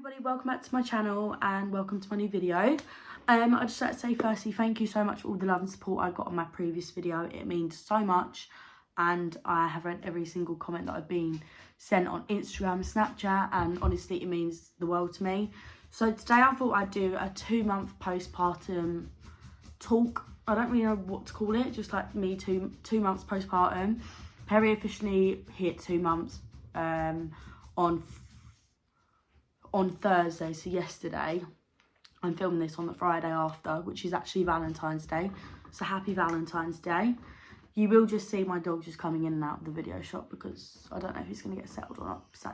everybody, welcome back to my channel and welcome to my new video. I'd just like to say firstly thank you so much for all the love and support I got on my previous video. It means so much and I have read every single comment that I've been sent on Instagram and Snapchat, and honestly it means the world to me. So today I thought I'd do a 2-month postpartum talk. I don't really know what to call it, just like me two months postpartum. Perry officially hit 2 months on Thursday, so yesterday. I'm filming this on the Friday after, which is actually Valentine's Day. So happy Valentine's Day. You will just see my dog just coming in and out of the video shop because I don't know if he's going to get settled or not. So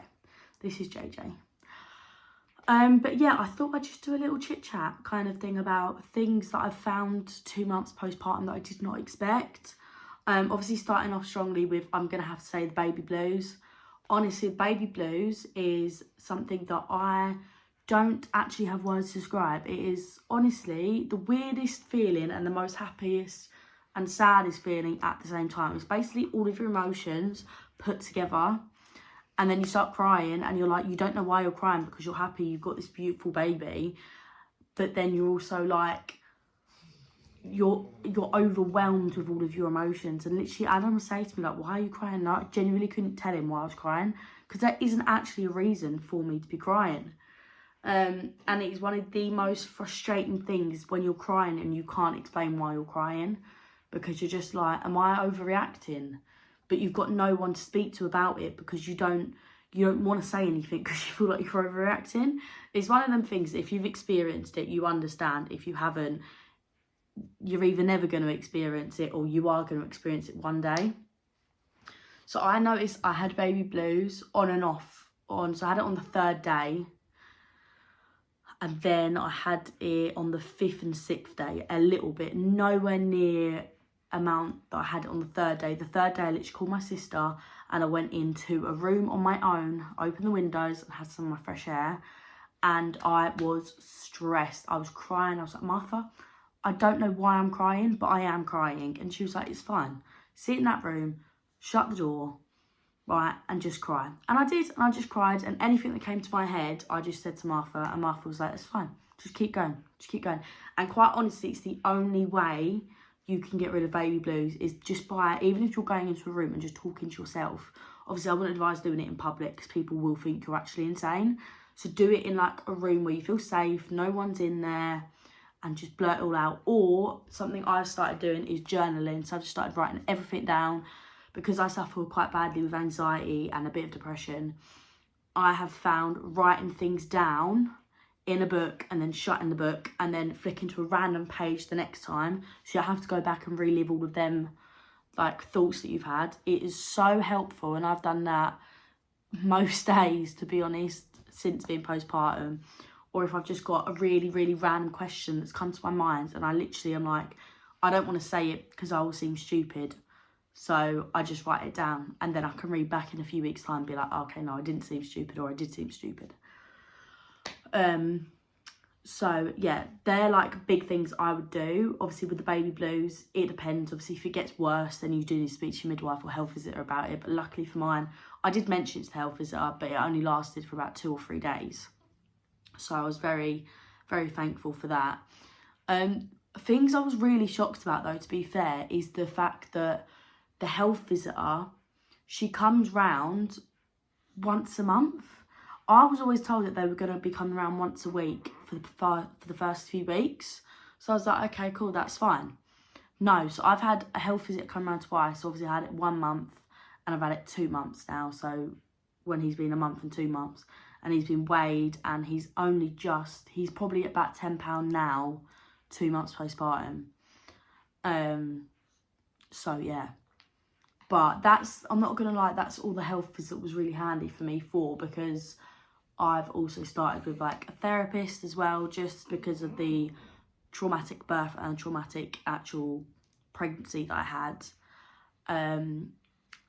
this is JJ. But yeah, I thought I'd just do a little chit chat kind of thing about things that I've found 2 months postpartum that I did not expect. Obviously starting off strongly with, I'm going to have to say, the baby blues. Honestly, baby blues is something that I don't actually have words to describe. It is honestly the weirdest feeling and the most happiest and saddest feeling at the same time. It's basically all of your emotions put together, and then you start crying and you're like, you don't know why you're crying because you're happy you've got this beautiful baby, but then you're also like, you're overwhelmed with all of your emotions. And literally Adam would say to me like, why are you crying? And I genuinely couldn't tell him why I was crying because there isn't actually a reason for me to be crying. And it's one of the most frustrating things when you're crying and you can't explain why you're crying, because you're just like, am I overreacting? But you've got no one to speak to about it because you don't want to say anything because you feel like you're overreacting. It's one of them things that if you've experienced it, you understand. If you haven't, you're either never going to experience it or you are going to experience it one day. So I noticed I had baby blues on and off. So I had it on the 3rd day. And then I had it on the 5th and 6th day, a little bit. Nowhere near amount that I had it on the 3rd day. The 3rd day I literally called my sister and I went into a room on my own, opened the windows and had some of my fresh air. And I was stressed. I was crying. I was like, Martha, I don't know why I'm crying, but I am crying. And she was like, it's fine. Sit in that room, shut the door, right, and just cry. And I did, and I just cried. And anything that came to my head, I just said to Martha, and Martha was like, it's fine. Just keep going. Just keep going. And quite honestly, it's the only way you can get rid of baby blues is just by, even if you're going into a room and just talking to yourself. Obviously, I wouldn't advise doing it in public because people will think you're actually insane. So do it in like a room where you feel safe, no one's in there, and just blurt it all out. Or something I've started doing is journaling. So I've just started writing everything down because I suffer quite badly with anxiety and a bit of depression. I have found writing things down in a book and then shutting the book and then flicking to a random page the next time, so you have to go back and relive all of them like thoughts that you've had. It is so helpful, and I've done that most days, to be honest, since being postpartum. Or if I've just got a really, really random question that's come to my mind and I literally am like, I don't want to say it because I will seem stupid. So I just write it down and then I can read back in a few weeks' time and be like, oh, okay, no, I didn't seem stupid, or I did seem stupid. So yeah, they're like big things I would do. Obviously with the baby blues, it depends. Obviously if it gets worse, then you do need to speak to your midwife or health visitor about it. But luckily for mine, I did mention it to the health visitor, but it only lasted for about 2 or 3 days. So I was very, very thankful for that. Things I was really shocked about, though, to be fair, is the fact that the health visitor, she comes round once a month. I was always told that they were going to be coming around once a week for the first few weeks. So I was like, okay, cool, that's fine. No, so I've had a health visit come around twice. Obviously, I had it 1 month and I've had it 2 months now. So when he's been 1 month and 2 months. And he's been weighed and he's probably at about £10 now, 2 months postpartum. So yeah. But I'm not going to lie, that's all the health visit was really handy for me for, because I've also started with like a therapist as well, just because of the traumatic birth and traumatic actual pregnancy that I had.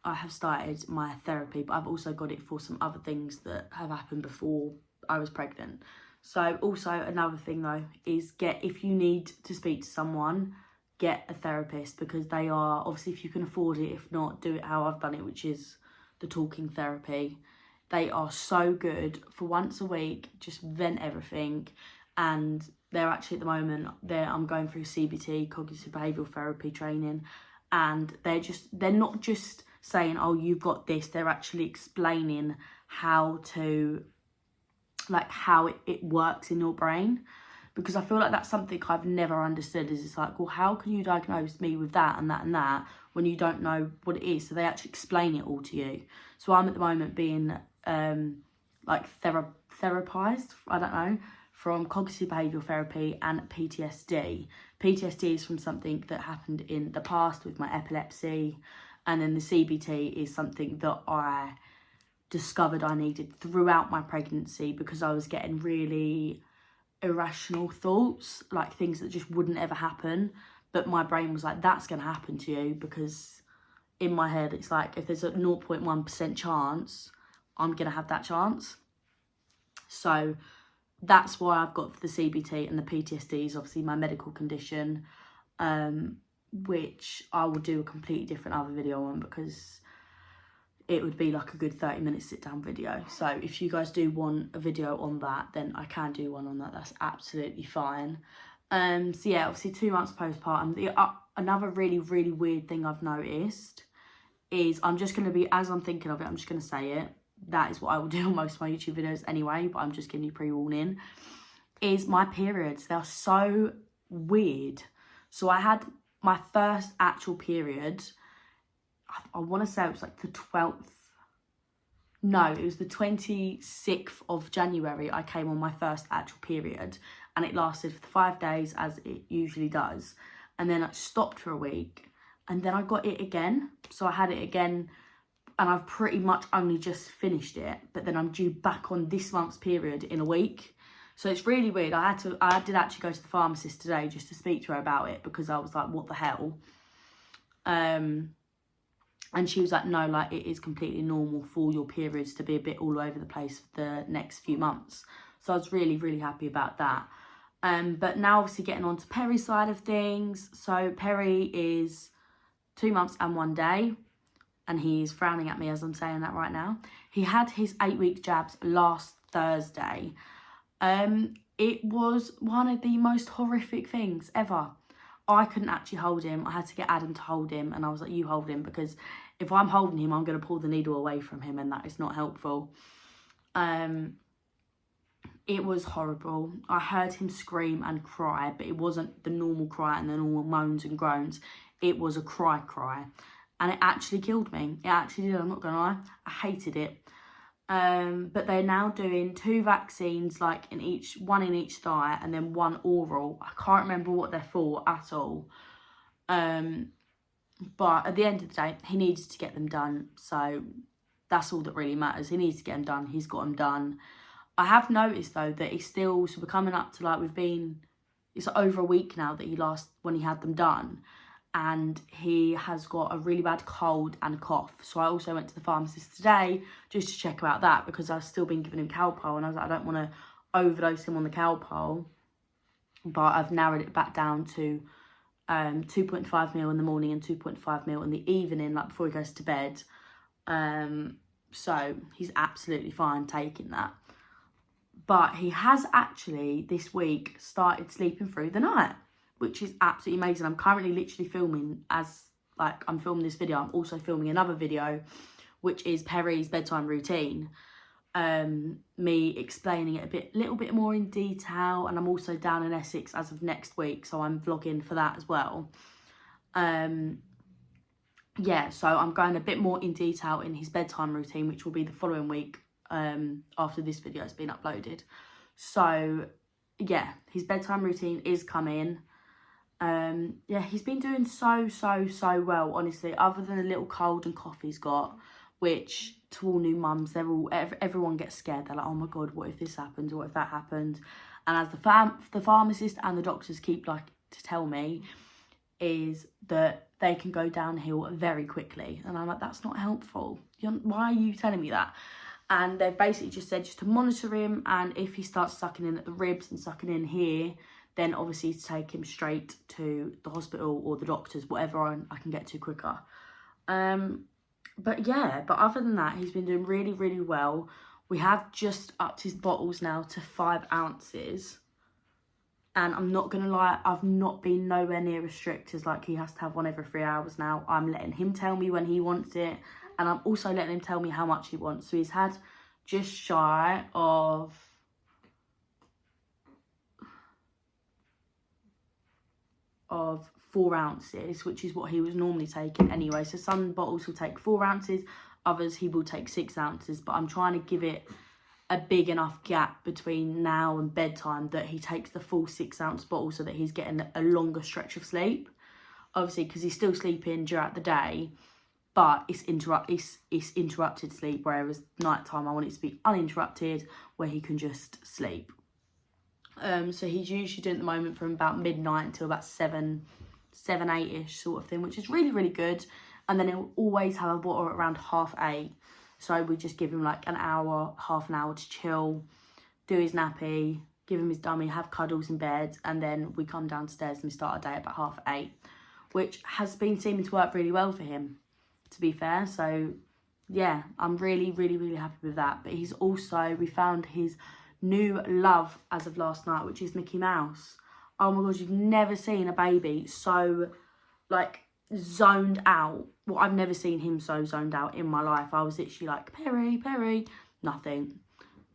I have started my therapy, but I've also got it for some other things that have happened before I was pregnant. So also another thing though is if you need to speak to someone, get a therapist, because they are, obviously if you can afford it, if not, do it how I've done it, which is the talking therapy. They are so good. For once a week, just vent everything. And they're actually at the moment, I'm going through CBT, cognitive behavioural therapy training, and they're not just saying, oh, you've got this, they're actually explaining how to, like, how it works in your brain. Because I feel like that's something I've never understood, is it's like, well, how can you diagnose me with that and that and that when you don't know what it is? So they actually explain it all to you. So I'm at the moment being like therapized, I don't know, from cognitive behavioural therapy and PTSD. PTSD is from something that happened in the past with my epilepsy, and then the CBT is something that I discovered I needed throughout my pregnancy because I was getting really irrational thoughts, like things that just wouldn't ever happen, but my brain was like, that's going to happen to you, because in my head it's like, if there's a 0.1% chance, I'm going to have that chance. So that's why I've got the CBT, and the PTSD is obviously my medical condition, which I will do a completely different other video on, because it would be like a good 30-minute sit-down video. So if you guys do want a video on that, then I can do one on that. That's absolutely fine. So yeah, obviously 2 months postpartum. Another really, really weird thing I've noticed is, I'm just going to be, as I'm thinking of it, I'm just going to say it. That is what I will do on most of my YouTube videos anyway, but I'm just giving you pre-warning. Is my periods. They're so weird. So I had my first actual period, I want to say it was like the 12th. No, it was the 26th of January I came on my first actual period, and it lasted for 5 days, as it usually does. And then I stopped for a week, and then I got it again. So I had it again, and I've pretty much only just finished it, but then I'm due back on this month's period in a week. So it's really weird. I did actually go to the pharmacist today just to speak to her about it, because I was like, what the hell? And she was like, no, like, it is completely normal for your periods to be a bit all over the place for the next few months. So I was really, really happy about that. But now obviously getting on to Perry's side of things. So Perry is 2 months and 1 day, and he's frowning at me as I'm saying that right now. He had his 8-week jabs last Thursday. It was one of the most horrific things ever. I couldn't actually hold him. I had to get Adam to hold him, and I was like, you hold him, because if I'm holding him, I'm going to pull the needle away from him, and that is not helpful. It was horrible. I heard him scream and cry, but it wasn't the normal cry and the normal moans and groans. It was a cry, and it actually killed me. It actually did, I'm not going to lie. I hated it. But they're now doing 2 vaccines, like one in each thigh, and then 1 oral. I can't remember what they're for at all. But at the end of the day, he needs to get them done. So that's all that really matters. He needs to get them done. He's got them done. I have noticed though that he's still, so we're coming up to like, it's over a week now that when he had them done. And he has got a really bad cold and a cough. So I also went to the pharmacist today just to check about that, because I've still been giving him Calpol, and I was like, I don't want to overdose him on the Calpol. But I've narrowed it back down to 2.5 ml in the morning and 2.5 ml in the evening, like before he goes to bed. So he's absolutely fine taking that. But he has actually this week started sleeping through the night, which is absolutely amazing. I'm currently literally filming, as like I'm filming this video, I'm also filming another video, which is Perry's bedtime routine. Me explaining it a little bit more in detail, and I'm also down in Essex as of next week, so I'm vlogging for that as well. Yeah, so I'm going a bit more in detail in his bedtime routine, which will be the following week, after this video has been uploaded. So yeah, his bedtime routine is coming. Yeah, he's been doing so well, honestly, other than the little cold and cough he's got, which to all new mums, everyone gets scared. They're like, oh my god, what if this happens, what if that happens? And as the pharmacist and the doctors keep like to tell me, is that they can go downhill very quickly. And I'm like, that's not helpful. Why are you telling me that? And they've basically just said just to monitor him, and if he starts sucking in at the ribs and sucking in here, then obviously to take him straight to the hospital or the doctors, whatever I can get to quicker. But yeah, but other than that, he's been doing really, really well. We have just upped his bottles now to 5 ounces. And I'm not going to lie, I've not been nowhere near as strict as like he has to have one every 3 hours now. I'm letting him tell me when he wants it. And I'm also letting him tell me how much he wants. So he's had just shy of 4 ounces, which is what he was normally taking anyway. So some bottles will take 4 ounces, others he will take 6 ounces. But I'm trying to give it a big enough gap between now and bedtime that he takes the full 6 ounce bottle so that he's getting a longer stretch of sleep. Obviously, because he's still sleeping throughout the day, but it's interrupted sleep, whereas nighttime I want it to be uninterrupted, where he can just sleep. So he's usually doing at the moment from about midnight until about 7, 8-ish sort of thing, which is really, really good. And then he'll always have a bottle around 8:30. So we just give him like an hour, half an hour to chill, do his nappy, give him his dummy, have cuddles in bed, and then we come downstairs and we start our day at about 8:30, which has been seeming to work really well for him, to be fair. So yeah, I'm really, really, really happy with that. But he's also, we found his new love as of last night, which is Mickey Mouse. Oh my god, you've never seen a baby so like zoned out. Well, I've never seen him so zoned out in my life. I was literally like, Perry, Perry, nothing.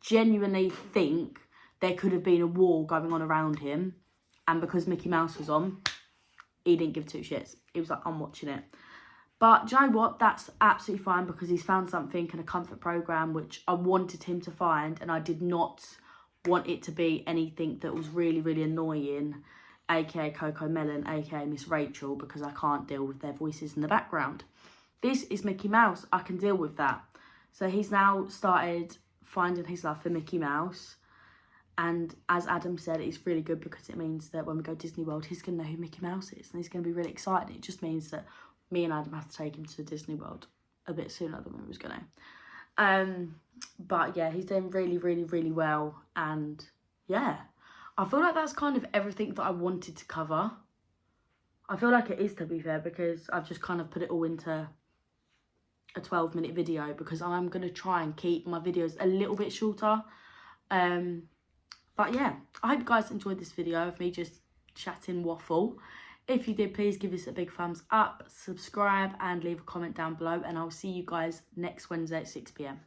Genuinely think there could have been a war going on around him, and because Mickey Mouse was on, he didn't give 2 shits. He was like, I'm watching it. But do you know what? That's absolutely fine, because he's found something in a comfort program which I wanted him to find, and I did not want it to be anything that was really, really annoying, aka Coco Melon, aka Miss Rachel, because I can't deal with their voices in the background. This is Mickey Mouse. I can deal with that. So he's now started finding his love for Mickey Mouse. And as Adam said, it's really good because it means that when we go to Disney World, he's going to know who Mickey Mouse is. And he's going to be really excited. It just means that me and Adam have to take him to Disney World a bit sooner than we was going to. But yeah, he's doing really, really, really well. And yeah, I feel like that's kind of everything that I wanted to cover. I feel like it is, to be fair, because I've just kind of put it all into a 12-minute video, because I'm going to try and keep my videos a little bit shorter. But yeah, I hope you guys enjoyed this video of me just chatting waffle. If you did, please give us a big thumbs up, subscribe, and leave a comment down below. And I'll see you guys next Wednesday at 6 PM.